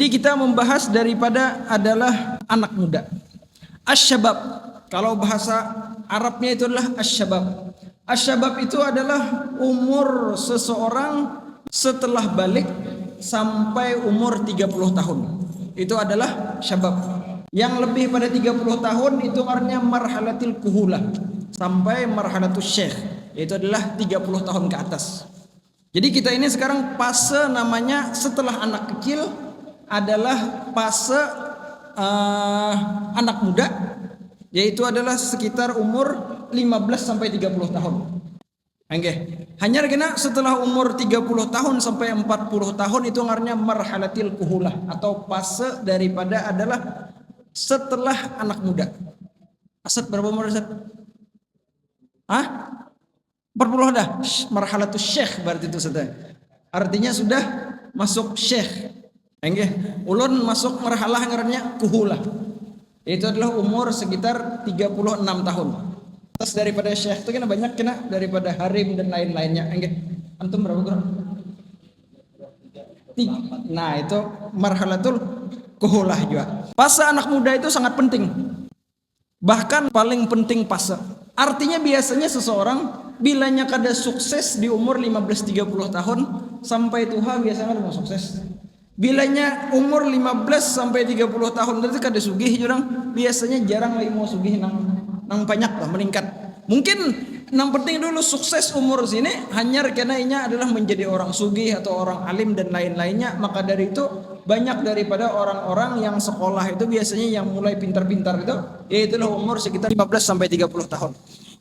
Jadi kita membahas daripada adalah anak muda. Asyabab, kalau bahasa Arabnya itu adalah asyabab. Asyabab itu adalah umur seseorang setelah balik sampai umur 30 tahun. Itu adalah syabab. Yang lebih pada 30 tahun itu artinya marhalatil kuhulah sampai marhalatul syekh, itu adalah 30 tahun ke atas. Jadi kita ini sekarang fase namanya setelah anak kecil adalah fase anak muda, yaitu adalah sekitar umur 15 sampai 30 tahun. Oke. Hanya kena setelah umur 30 tahun sampai 40 tahun itu artinya marhalatil kuhulah atau fase daripada adalah setelah anak muda. Asad berapa umur Asad? 40 dah. Marhalatul syekh berarti itu sudah. Artinya sudah masuk syekh. Nggih. Ulun masuk marhalah ngarannya kuhulah. Itu adalah umur sekitar 36 tahun. Atas daripada syekh itu kan banyak kena daripada harim dan lain-lainnya. Nggih. Antum berapa kurang? Nah, itu marhalatul kuhulah juga. Fase anak muda itu sangat penting. Bahkan paling penting fase. Artinya biasanya seseorang bilanya kada sukses di umur 15-30 tahun sampai tua biasanya mau sukses. Bilanya umur 15 sampai 30 tahun berarti kada sugih jurang, biasanya jarang lagi mau sugih nang banyak lah meningkat. Mungkin yang penting dulu sukses umur sini hanya karena ini adalah menjadi orang sugih atau orang alim dan lain-lainnya. Maka dari itu banyak daripada orang-orang yang sekolah itu biasanya yang mulai pintar-pintar itu yaitu umur sekitar 15 sampai 30 tahun.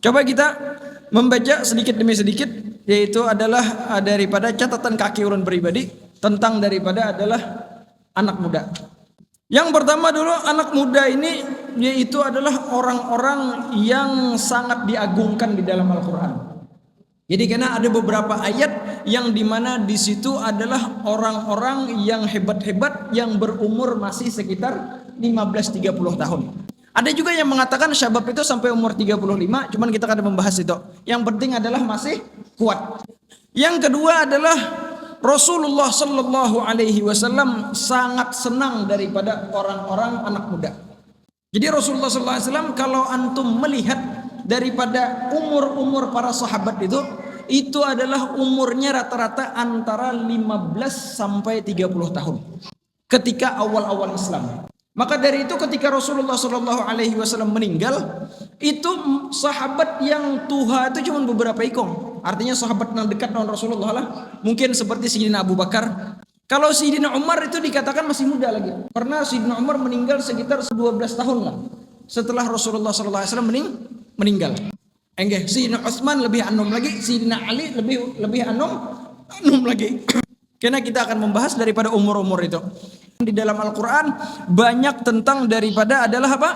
Coba kita membaca sedikit demi sedikit, yaitu adalah daripada catatan kaki ulun pribadi tentang daripada adalah anak muda. Yang pertama dulu anak muda ini yaitu adalah orang-orang yang sangat diagungkan di dalam Al-Quran. Jadi karena ada beberapa ayat yang dimana di situ adalah orang-orang yang hebat-hebat yang berumur masih sekitar 15-30 tahun. Ada juga yang mengatakan syabab itu sampai umur 35, cuman kita kada membahas itu. Yang penting adalah masih kuat. Yang kedua adalah Rasulullah sallallahu alaihi wasallam sangat senang daripada orang-orang anak muda. Jadi Rasulullah sallallahu alaihi wasallam kalau antum melihat daripada umur-umur para sahabat itu adalah umurnya rata-rata antara 15 sampai 30 tahun ketika awal-awal Islam. Maka dari itu ketika Rasulullah sallallahu alaihi wasallam meninggal, itu sahabat yang tua itu cuma beberapa ikong. Artinya sahabat yang dekat dengan Rasulullah lah. Mungkin seperti Sayyidina Abu Bakar. Kalau Sayyidina Umar itu dikatakan masih muda lagi. Karena Sayyidina Umar meninggal sekitar 12 tahun lah setelah Rasulullah sallallahu alaihi wasallam meninggal. Enggak, Sayyidina Utsman lebih anum lagi, Sayyidina Ali lebih anum lagi. Karena kita akan membahas daripada umur-umur itu. Di dalam Al-Quran banyak tentang daripada adalah apa?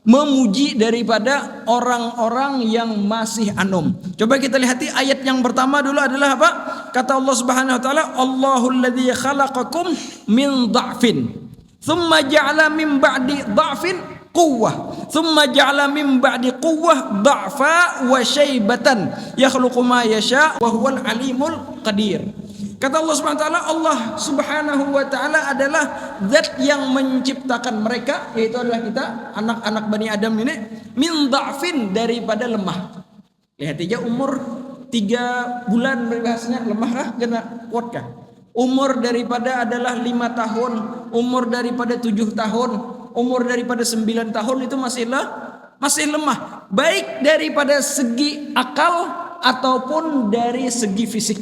Memuji daripada orang-orang yang masih anum. Coba kita lihat ayat yang pertama dulu adalah apa? Kata Allah Subhanahu wa taala, Allahul ladzi khalaqakum min dha'fin, thumma ja'ala min ba'di dha'fin quwwah, thumma ja'ala min ba'di quwwah dha'fa wa syaibatan yakhluqu ma yasha wa huwal alimul qadir. Kata Allah Subhanahu wa taala, Allah Subhanahu wa taala adalah zat yang menciptakan mereka, yaitu adalah kita anak-anak Bani Adam ini min dha'fin daripada lemah. Lihat aja umur 3 bulan berbahasanya lemah kah kena kuat kah? Umur daripada adalah 5 tahun, umur daripada 7 tahun, umur daripada 9 tahun itu masih lemah, baik daripada segi akal ataupun dari segi fisik.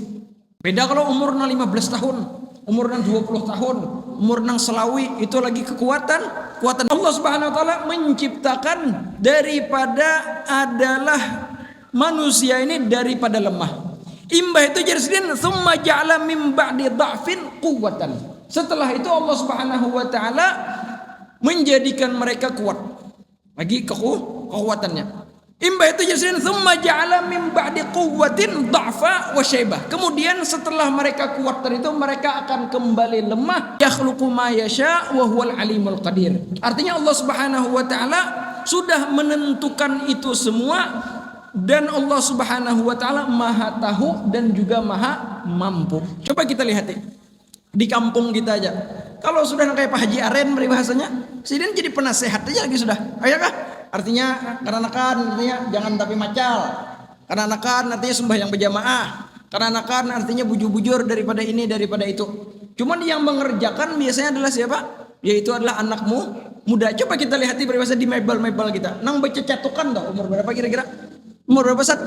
Beda kalau umur 15 tahun, umur 20 tahun, umur selawi itu lagi kekuatan Allah Subhanahu wa taala menciptakan daripada adalah manusia ini daripada lemah. Imbah itu jadi sedin thumma ja'ala min ba'di dha'fin quwwatan. Setelah itu Allah Subhanahu wa taala menjadikan mereka kuat. Lagi kekuatannya. Imbah itu jadi thumma ja'ala min ba'di quwwatin dha'fa wa syaibah. Kemudian setelah mereka kuat dari itu mereka akan kembali lemah. Yakhluqu ma yasha wa huwal alimul qadir. Artinya Allah Subhanahu wa taala sudah menentukan itu semua dan Allah Subhanahu wa taala Maha tahu dan juga Maha mampu. Coba kita lihat di kampung kita aja. Kalau sudah kayak Pak Haji Aren peribahasanya, sidin jadi penasehat aja lagi sudah. Ayo kah? Artinya karena-kan artinya jangan tapi macal. Karena-kan artinya sembahyang berjamaah. Karena-kan artinya bujur-bujur daripada ini daripada itu. Cuman yang mengerjakan biasanya adalah siapa? Yaitu adalah anakmu muda. Coba kita lihat di peribahasa di mebel-mebel kita. Nang baca catukan dah umur berapa kira-kira? Umur berapa Sat?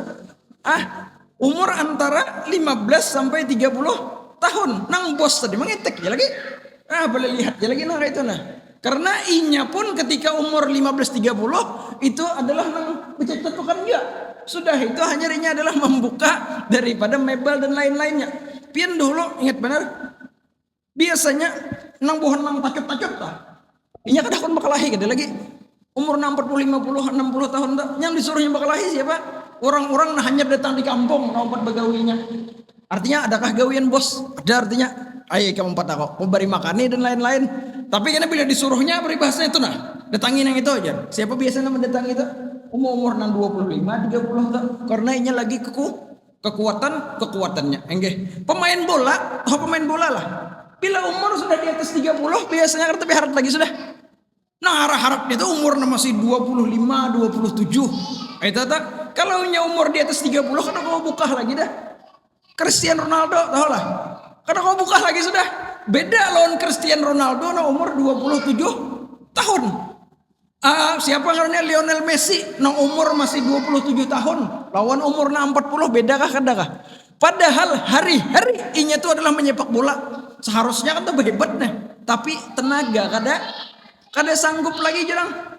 Umur antara 15 sampai 30 tahun. Nang bos tadi mengetek ya lagi. Boleh lihat ya lagi nah itu nah. Karena inya pun ketika umur 15-30 itu adalah nang baca catukan juga. Sudah itu hanya inya adalah membuka daripada mebel dan lain-lainnya. Pian dulu ingat benar. Biasanya nang bohon nang tacut-tacut tah. Inya kadang bakalahi kada lagi. Umur 40, 50, 60 tahun tah. Yang disuruhnya bakalahi siapa? Orang-orang nah hanya datang di kampung nompat begawinya. Artinya adakah gawian bos? Ada artinya. Ayo kamu empat aku mau beri makani dan lain-lain. Tapi karena bila disuruhnya peribahasanya itu nah. Datangin yang itu aja. Siapa biasanya mendatangi itu? Umur 25, 30 tuh. Karena ini lagi kekuatannya. Enggak. Pemain bola lah. Bila umur sudah di atas 30 biasanya kan tapi harap lagi sudah. Nah harap itu umur masih 25, 27. Itu tak. Kalau umur di atas 30 kan kau buka lagi dah. Cristiano Ronaldo tahu lah. Karena kau buka lagi sudah. Beda lawan Cristiano Ronaldo nah umur 27 tahun. Siapa namanya Lionel Messi nang umur masih 27 tahun lawan umur 40 beda kah kadakah? Padahal hari-hari inya itu adalah menyepak bola. Seharusnya kan tuh hebat nih, tapi tenaga kada sanggup lagi jarang.